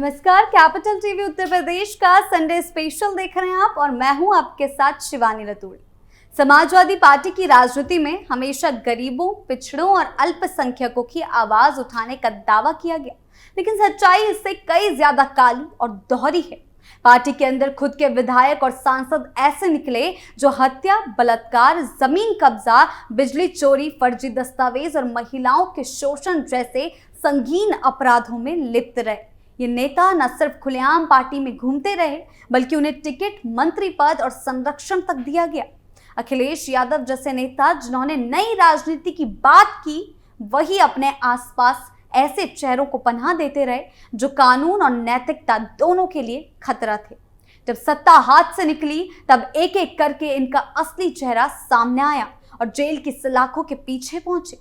नमस्कार, capital TV Uttar Pradesh का Sunday special देख रहे हैं आप और मैं हूं आपके साथ शिवानी रतूड़ी। समाजवादी पार्टी की राजनीति में हमेशा गरीबों, पिछड़ों और अल्पसंख्यकों की आवाज उठाने का दावा किया गया, लेकिन सच्चाई इससे कई ज्यादा काली और दोहरी है। पार्टी के अंदर खुद के विधायक और सांसद ऐसे निकले जो हत्या, बलात्कार, जमीन कब्जा, बिजली चोरी, फर्जी दस्तावेज और महिलाओं के शोषण जैसे संगीन अपराधों में लिप्त रहे। ये नेता न सिर्फ खुलेआम पार्टी में घूमते रहे, बल्कि उन्हें टिकट, मंत्री पद और संरक्षण तक दिया गया। अखिलेश यादव जैसे नेता जिन्होंने नई राजनीति की बात की, वही अपने आसपास ऐसे चेहरों को पनाह देते रहे जो कानून और नैतिकता दोनों के लिए खतरा थे। जब सत्ता हाथ से निकली, तब एक एक करके इनका असली चेहरा सामने आया और जेल की सलाखों के पीछे पहुंचे।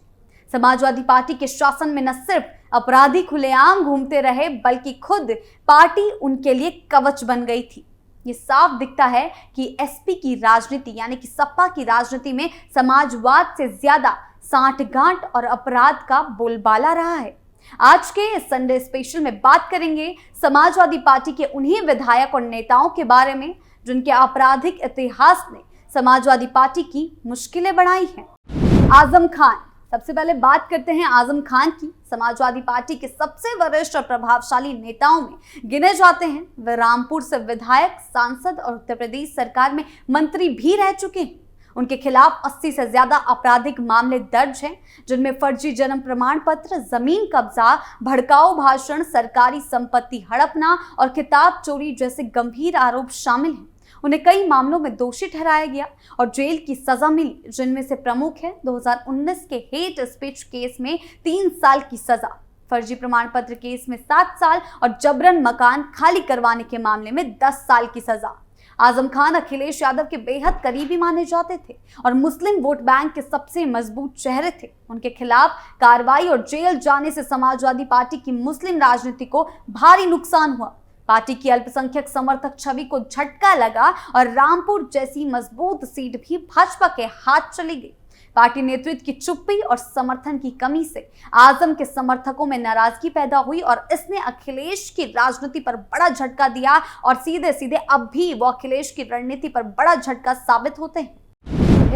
समाजवादी पार्टी के शासन में न सिर्फ अपराधी खुलेआम घूमते रहे, बल्कि खुद पार्टी उनके लिए कवच बन गई थी। ये साफ दिखता है कि एसपी की राजनीति यानी कि सपा की राजनीति में समाजवाद से ज्यादा सांठगांठ और अपराध का बोलबाला रहा है। आज के इस संडे स्पेशल में बात करेंगे समाजवादी पार्टी के उन्हीं विधायक और नेताओं के बारे में जिनके आपराधिक इतिहास ने समाजवादी पार्टी की मुश्किलें बढ़ाई हैं। आजम खान, सबसे पहले बात करते हैं आजम खान की। समाजवादी पार्टी के सबसे वरिष्ठ और प्रभावशाली नेताओं में गिने जाते हैं। वे रामपुर से विधायक, सांसद और उत्तर प्रदेश सरकार में मंत्री भी रह चुके हैं। उनके खिलाफ 80 से ज्यादा आपराधिक मामले दर्ज हैं, जिनमें फर्जी जन्म प्रमाण पत्र, जमीन कब्जा, भड़काऊ भाषण, सरकारी संपत्ति हड़पना और किताब चोरी जैसे गंभीर आरोप शामिल हैं। उन्हें कई मामलों में दोषी ठहराया गया और जेल की सजा मिली, जिनमें से प्रमुख है 2019 के हेट स्पीच केस में 3 साल की सजा, फर्जी प्रमाण पत्र केस में 7 साल और जबरन मकान खाली करवाने के मामले में 10 साल की सजा। आजम खान अखिलेश यादव के बेहद करीबी माने जाते थे और मुस्लिम वोट बैंक के सबसे मजबूत चेहरे थे। उनके खिलाफ कार्रवाई और जेल जाने से समाजवादी पार्टी की मुस्लिम राजनीति को भारी नुकसान हुआ। पार्टी की अल्पसंख्यक समर्थक छवि को झटका लगा और रामपुर जैसी मजबूत सीट भी भाजपा के हाथ चली गई। पार्टी नेतृत्व की चुप्पी और समर्थन की कमी से आजम के समर्थकों में नाराजगी पैदा हुई और इसने अखिलेश की राजनीति पर बड़ा झटका दिया और सीधे सीधे अब भी वो अखिलेश की रणनीति पर बड़ा झटका साबित होते हैं।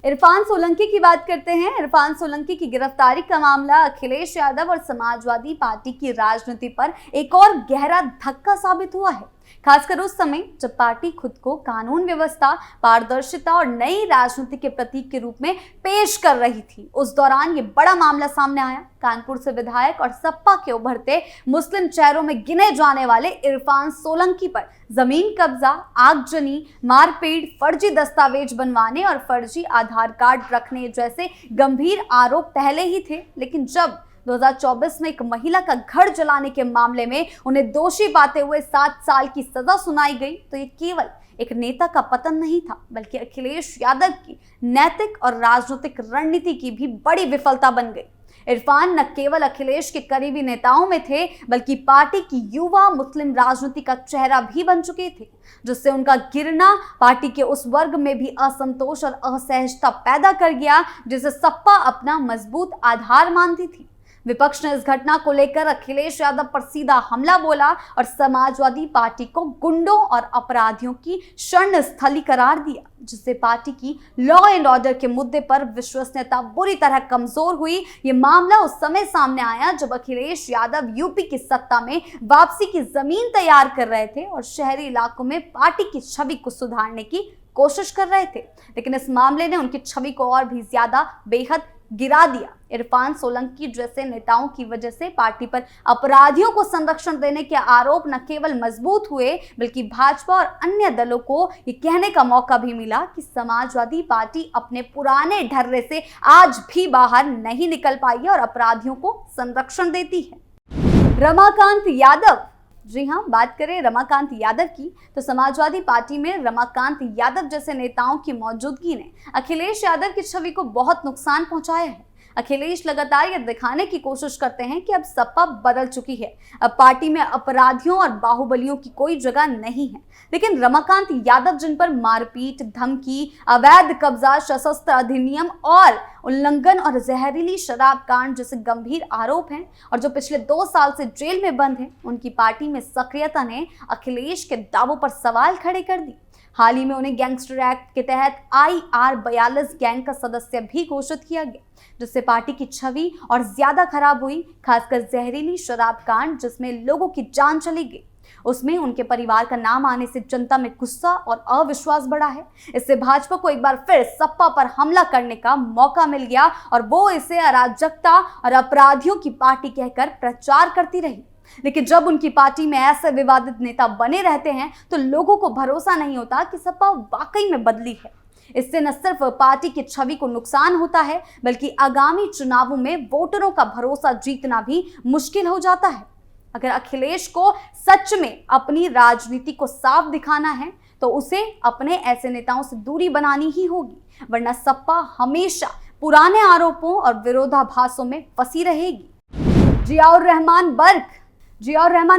इरफान सोलंकी की बात करते हैं। इरफान सोलंकी की गिरफ्तारी का मामला अखिलेश यादव और समाजवादी पार्टी की राजनीति पर एक और गहरा धक्का साबित हुआ है, खासकर उस समय जब पार्टी खुद को कानून व्यवस्था, पारदर्शिता और नई राजनीति के प्रतीक के रूप में पेश कर रही थी। उस दौरान ये बड़ा मामला सामने आया। कानपुर से विधायक और सपा के उभरते मुस्लिम चेहरों में गिने जाने वाले इरफान सोलंकी पर जमीन कब्जा, आगजनी, मारपीट, फर्जी दस्तावेज बनवाने और फर्जी आधार कार्ड रखने जैसे गंभीर आरोप पहले ही थे, लेकिन जब 2024 में एक महिला का घर जलाने के मामले में उन्हें दोषी पाते हुए 7 साल की सजा सुनाई गई, तो ये केवल एक नेता का पतन नहीं था, बल्कि अखिलेश यादव की नैतिक और राजनीतिक रणनीति की भी बड़ी विफलता बन गई। इरफान न केवल अखिलेश के करीबी नेताओं में थे, बल्कि पार्टी की युवा मुस्लिम राजनीति का चेहरा भी बन चुके थे, जिससे उनका गिरना पार्टी के उस वर्ग में भी असंतोष और असहजता पैदा कर गया जिसे सपा अपना मजबूत आधार मानती थी। विपक्ष ने इस घटना को लेकर अखिलेश यादव पर सीधा हमला बोला और समाजवादी पार्टी को गुंडों और अपराधियों की शरण स्थली करार दिया, जिससे पार्टी की लॉ एंड ऑर्डर के मुद्दे पर विश्वसनीयता बुरी तरह कमजोर हुई। ये मामला उस समय सामने आया जब अखिलेश यादव यूपी की सत्ता में वापसी की जमीन तैयार कर रहे थे और शहरी इलाकों में पार्टी की छवि को सुधारने की कोशिश कर रहे थे, लेकिन इस मामले ने उनकी छवि को और भी ज्यादा बेहद गिरा दिया। इरफान सोलंकी जैसे नेताओं की वजह से पार्टी पर अपराधियों को संरक्षण देने के आरोप न केवल मजबूत हुए, बल्कि भाजपा और अन्य दलों को ये कहने का मौका भी मिला कि समाजवादी पार्टी अपने पुराने ढर्रे से आज भी बाहर नहीं निकल पाई है और अपराधियों को संरक्षण देती है। रमाकांत यादव, जी हाँ, बात करें रमाकांत यादव की तो समाजवादी पार्टी में रमाकांत यादव जैसे नेताओं की मौजूदगी ने अखिलेश यादव की छवि को बहुत नुकसान पहुंचाया है। अखिलेश लगातार यह दिखाने की कोशिश करते हैं कि अब सपा बदल चुकी है, अब पार्टी में अपराधियों और बाहुबलियों की कोई जगह नहीं है। लेकिन रमाकांत यादव, जिन पर मारपीट, धमकी, अवैध कब्जा, सशस्त्र अधिनियम और उल्लंघन और जहरीली शराब कांड जैसे गंभीर आरोप हैं और जो पिछले 2 साल से जेल में बंद हैं, उनकी पार्टी में सक्रियता ने अखिलेश के दावों पर सवाल खड़े कर दिए। हाल ही में उन्हें गैंगस्टर एक्ट के तहत IR42 गैंग का सदस्य भी घोषित किया गया, जिससे पार्टी की छवि और ज्यादा खराब हुई। खासकर जहरीली शराब कांड, जिसमें लोगों की जान चली गई, उसमें उनके परिवार का नाम आने से जनता में गुस्सा और अविश्वास बढ़ा है। इससे भाजपा को एक बार फिर सपा पर हमला करने का मौका मिल गया और वो इसे अराजकता और अपराधियों की पार्टी कहकर प्रचार करती रही। लेकिन जब उनकी पार्टी में ऐसे विवादित नेता बने रहते हैं तो लोगों को भरोसा नहीं होता कि सपा वाकई में बदली है। इससे न सिर्फ पार्टी की छवि को नुकसान होता है, बल्कि आगामी चुनावों में वोटरों का भरोसा जीतना भी मुश्किल हो जाता है। अगर अखिलेश को सच में अपनी राजनीति को साफ दिखाना है तो उसे अपने ऐसे नेताओं से दूरी बनानी ही होगी, वरना सपा हमेशा पुराने आरोपों और विरोधाभासों में फंसी रहेगी। जियाउर रहमान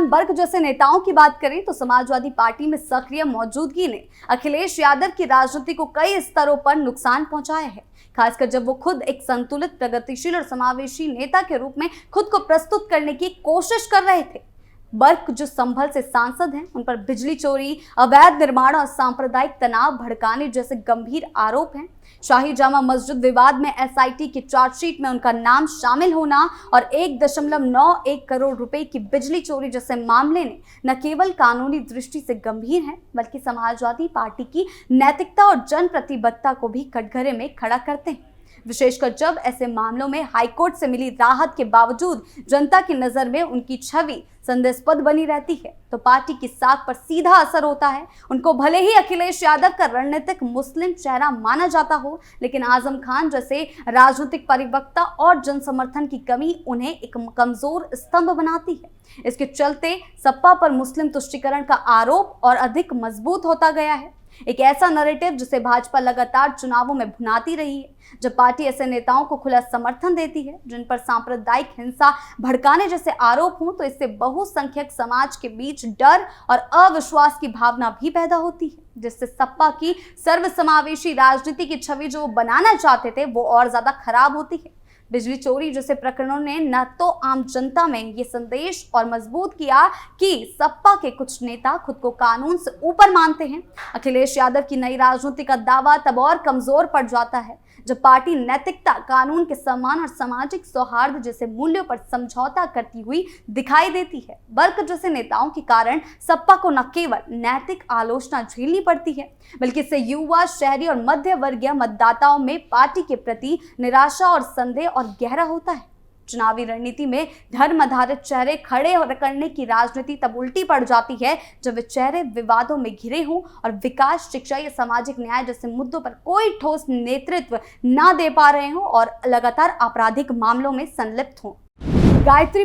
बर्क जैसे नेताओं की बात करें तो समाजवादी पार्टी में सक्रिय मौजूदगी ने अखिलेश यादव की राजनीति को कई स्तरों पर नुकसान पहुंचाया है, खासकर जब वो खुद एक संतुलित, प्रगतिशील और समावेशी नेता के रूप में खुद को प्रस्तुत करने की कोशिश कर रहे थे। बर्क, जो संभल से सांसद हैं, उन पर बिजली चोरी, अवैध निर्माण और सांप्रदायिक तनाव भड़काने जैसे गंभीर आरोप हैं। शाही जामा मस्जिद विवाद में SIT की चार्जशीट में उनका नाम शामिल होना और 1.91 करोड़ रुपए की बिजली चोरी जैसे मामले ने न केवल कानूनी दृष्टि से गंभीर हैं, बल्कि समाजवादी पार्टी की नैतिकता और जन प्रतिबद्धता को भी कटघरे में खड़ा करते हैं। विशेषकर जब ऐसे मामलों में हाईकोर्ट से मिली राहत के बावजूद जनता की नजर में उनकी छवि संदेहास्पद बनी रहती है, तो पार्टी की साख पर सीधा असर होता है। उनको भले ही अखिलेश यादव का रणनीतिक मुस्लिम चेहरा माना जाता हो, लेकिन आजम खान जैसे राजनीतिक परिपक्वता और जन समर्थन की कमी उन्हें एक कमजोर स्तंभ बनाती है। इसके चलते सपा पर मुस्लिम तुष्टीकरण का आरोप और अधिक मजबूत होता गया है, एक ऐसा नैरेटिव जिसे भाजपा लगातार चुनावों में भुनाती रही है। जब पार्टी ऐसे नेताओं को खुला समर्थन देती है जिन पर सांप्रदायिक हिंसा भड़काने जैसे आरोप हों, तो इससे बहुसंख्यक समाज के बीच डर और अविश्वास की भावना भी पैदा होती है, जिससे सपा की सर्वसमावेशी राजनीति की छवि जो बनाना चाहते थे वो और ज्यादा खराब होती है। बिजली चोरी जैसे प्रकरणों ने न तो आम जनता में ये संदेश और मजबूत किया कि सपा के कुछ नेता खुद को कानून से ऊपर मानते हैं। अखिलेश यादव की नई राजनीति का दावा तब और कमजोर पड़ जाता है जब पार्टी नैतिकता, कानून के सम्मान और सामाजिक सौहार्द जैसे मूल्यों पर समझौता करती हुई दिखाई देती है। बर्क जैसे नेताओं के कारण सपा को न केवल नैतिक आलोचना झेलनी पड़ती है, बल्कि इससे युवा, शहरी और मध्य वर्गीय मतदाताओं में पार्टी के प्रति निराशा और संदेह और गहरा होता है। चुनावी रणनीति में धर्म आधारित चेहरे खड़े करने की राजनीति तब उल्टी पड़ जाती है जब वे चेहरे विवादों में घिरे हों और विकास, शिक्षा या सामाजिक न्याय जैसे मुद्दों पर कोई ठोस नेतृत्व ना दे पा रहे हों और लगातार आपराधिक मामलों में संलिप्त हों। गायत्री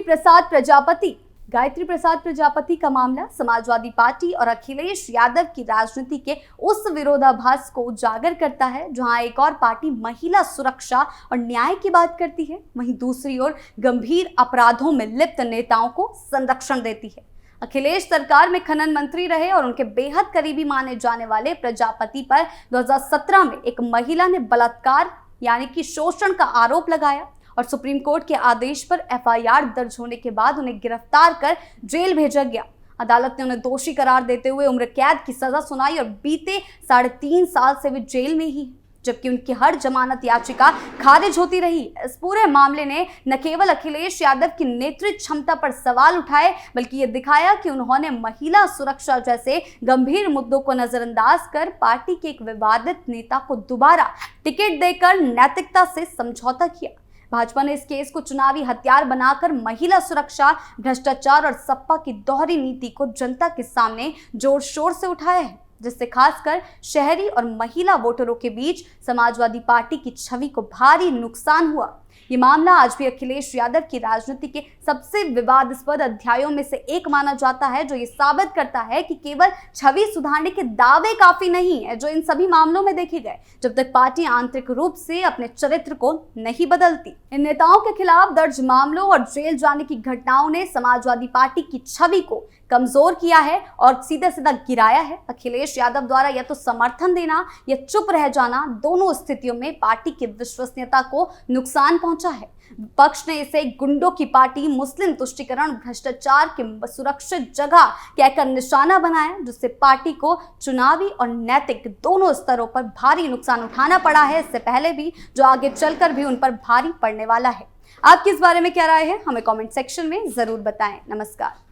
प्रसाद प्रजापति का मामला समाजवादी पार्टी और अखिलेश यादव की राजनीति के उस विरोधाभास को उजागर करता है जहां एक और पार्टी महिला सुरक्षा और न्याय की बात करती है, वहीं दूसरी ओर गंभीर अपराधों में लिप्त नेताओं को संरक्षण देती है। अखिलेश सरकार में खनन मंत्री रहे और उनके बेहद करीबी माने जाने वाले प्रजापति पर 2017 में एक महिला ने बलात्कार यानी कि शोषण का आरोप लगाया और सुप्रीम कोर्ट के आदेश पर FIR दर्ज होने के बाद उन्हें गिरफ्तार कर जेल भेजा गया। अदालत ने उन्हें दोषी करार देते हुए उम्र कैद की सजा सुनाई और बीते 3.5 साल से वे जेल में ही, जबकि उनकी हर जमानत याचिका खारिज होती रही। इस पूरे मामले ने न केवल अखिलेश यादव की नेतृत्व क्षमता पर सवाल उठाए, बल्कि ये दिखाया कि उन्होंने महिला सुरक्षा जैसे गंभीर मुद्दों को नजरअंदाज कर पार्टी के एक विवादित नेता को दोबारा टिकट देकर नैतिकता से समझौता किया। भाजपा ने इस केस को चुनावी हथियार बनाकर महिला सुरक्षा, भ्रष्टाचार और सपा की दोहरी नीति को जनता के सामने जोर शोर से उठाया है, जिससे खासकर शहरी और महिला वोटरों के बीच समाजवादी पार्टी की छवि को भारी नुकसान हुआ। ये मामला आज भी अखिलेश यादव की राजनीति के सबसे विवादास्पद अध्यायों में से एक माना जाता है, जो ये साबित करता है कि केवल छवि सुधारने के दावे काफी नहीं है जो इन सभी मामलों में देखे गए, जब तक पार्टी आंतरिक रूप से अपने चरित्र को नहीं बदलती। इन नेताओं के खिलाफ दर्ज मामलों और जेल जाने की घटनाओं ने समाजवादी पार्टी की छवि को कमजोर किया है और सीधा सीधा गिराया है। अखिलेश यादव द्वारा या तो समर्थन देना या चुप रह जाना, दोनों स्थितियों में पार्टी की विश्वसनीयता को नुकसान पहुंचा है। विपक्ष ने इसे गुंडों की पार्टी, मुस्लिम तुष्टीकरण, भ्रष्टाचार की सुरक्षित जगह कहकर निशाना बनाया, जिससे पार्टी को चुनावी और नैतिक दोनों स्तरों पर भारी नुकसान उठाना पड़ा है, इससे पहले भी जो आगे चलकर भी उन पर भारी पड़ने वाला है। आपकी इस बारे में क्या राय है, हमें कमेंट सेक्शन में जरूर बताएं। नमस्कार।